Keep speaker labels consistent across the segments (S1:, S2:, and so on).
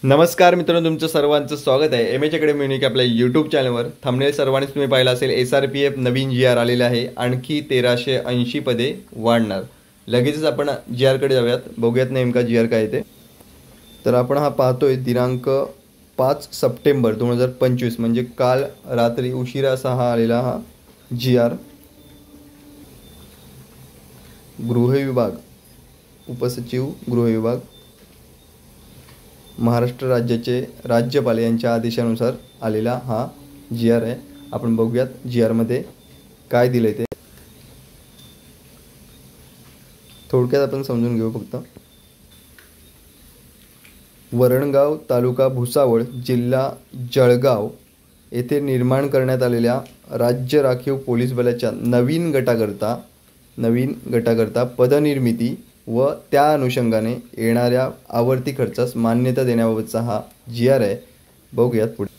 S1: नमस्कार मित्रांनो, तुमचं सर्वांचं स्वागत आहे एम एच अकॅडमी युनिक आपल्या यूट्यूब चॅनलवर. थंबनेल सर्वांनीच तुम्ही पाहिला असेल. SRPF नवीन GR आलेला आहे. आणखी 1380 पदे वाढणार. लगेचच आपण GR कडे जाऊयात, बघूयात नेमका GR काय ते. तर आपण हा पाहतोय दिनांक 5 सप्टेंबर 2025 म्हणजे काल रात्री उशिरा असा हा आलेला हा GR. गृह विभाग, उपसचिव गृह विभाग, महाराष्ट्र राज्याचे राज्यपाल यांच्या आदेशानुसार आलेला हा GR आहे. आपण बघूयात GR मध्ये काय दिले ते. थोडक्यात आपण समजून घेऊ फक्त. वरणगाव तालुका भुसावळ जिल्हा जळगाव येथे निर्माण करण्यात आलेल्या राज्य राखीव पोलीस बलाच्या नवीन गटाकरता पदनिर्मिती व त्या अनुषंगाने येणाऱ्या आवर्ती खर्चास मान्यता देण्याबाबतचा हा GR आहे. बघूयात पुढे.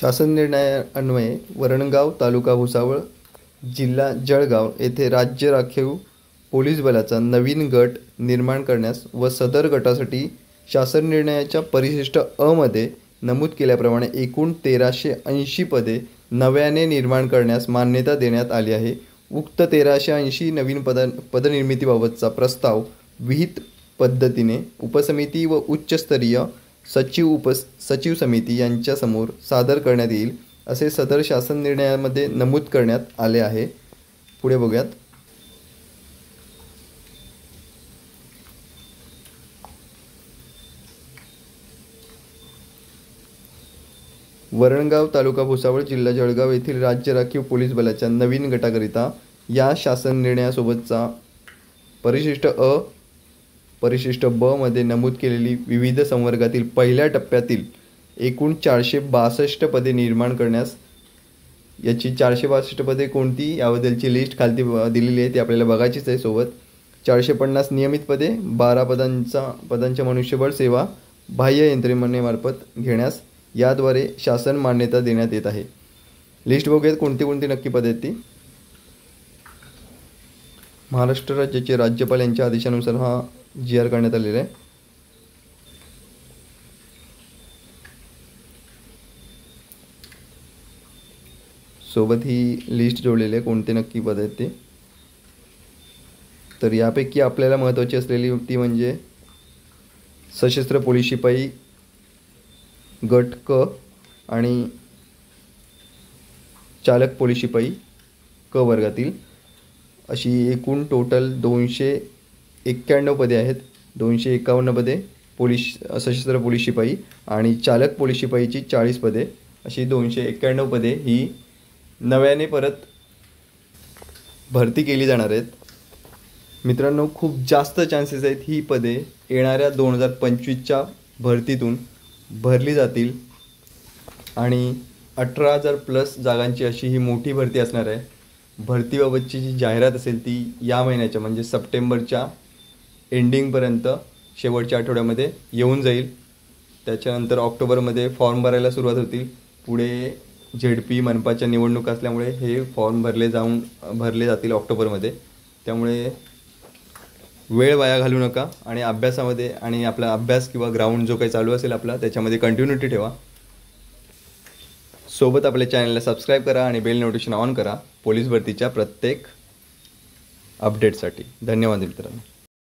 S1: शासन निर्णयान्वये वरणगाव तालुका भुसावळ जिल्हा जळगाव येथे राज्य राखीव पोलीस बलाचा नवीन गट निर्माण करण्यास व सदर गटासाठी शासन निर्णयाच्या परिशिष्ट अ मध्ये नमूद केल्याप्रमाणे एकूण 1380 पदे नव्याने निर्माण करण्यास मान्यता देण्यात आली आहे. उक्त 1380 नवीन पदनिर्मितीबाबतचा प्रस्ताव विहित पद्धतीने उपसमिती व उच्चस्तरीय सचिव समिती यांच्यासमोर सादर करण्यात येईल असे सदर शासन निर्णयामध्ये नमूद करण्यात आले आहे. पुढे बघूयात. वरणगाव तालुका भुसावळ जिल्हा जळगाव येथील राज्य राखीव पोलीस बलाच्या नवीन गटाकरिता या शासन निर्णयासोबतचा परिशिष्ट अ परिशिष्ट ब मध्ये नमूद केलेली विविध संवर्गातील पहिल्या टप्प्यातील एकूण 462 पदे निर्माण करण्यास, याची 462 पदे कोणती याबद्दलची लिस्ट खाली दिलेली आहे, ती आपल्याला बघायचीच आहे. सोबत 450 नियमित पदे, 12 पदांच्या मनुष्यबळ सेवा बाह्य यंत्रणेमार्फत घेण्यास याद्वारे शासन मान्यता देण्यात येत आहे. लिस्ट बघूयात कोणती कोणती नक्की पदे आहेत ती. महाराष्ट्र राज्याचे राज्यपाल यांच्या आदेशानुसार हा GR करण्यात आलेला आहे. सोबत ही लिस्ट जोडलेली आहे कोणते नक्की पद आहेत ते. तर यापैकी आपल्याला महत्त्वाची असलेली ती म्हणजे सशस्त्र पोलीस शिपाई गट क आणि चालक पोलीस शिपाई क वर्गातील अशी एकूण टोटल 291 पदे आहेत. 251 पदे सशस्त्र पोलीस शिपाई आणि चालक पोलीस शिपाईची 40 पदे अशी 291 पदे ही नव्याने परत भरती केली जाणार आहेत. मित्रांनो, खूप जास्त चान्सेस आहेत ही पदे येणाऱ्या 2025च्या भरतीतून भरली जातील आणि 18,000 प्लस जागांची अशी ही मोठी भरती असणार आहे. भरतीबाबतची जी जाहिरात असेल ती या महिन्याच्या म्हणजे सप्टेंबरच्या एंडिंगपर्यंत शेवटच्या आठवड्यामध्ये येऊन जाईल. त्याच्यानंतर ऑक्टोबरमध्ये फॉर्म भरायला सुरुवात होतील. पुढे ZP मनपाच्या निवडणूक असल्यामुळे हे फॉर्म भरले जातील ऑक्टोबरमध्ये. त्यामुळे वेळ वाया घालू नका आणि अभ्यासामध्ये आणि आपला अभ्यास किंवा ग्राउंड जो काही चालू असेल आपला त्याच्यामध्ये कंटिन्युटी ठेवा. सोबत आपल्या चॅनलला सबस्क्राईब करा आणि बेल नोटिफिकेशन ऑन करा पोलीस भरतीच्या प्रत्येक अपडेटसाठी. धन्यवाद मित्रांनो.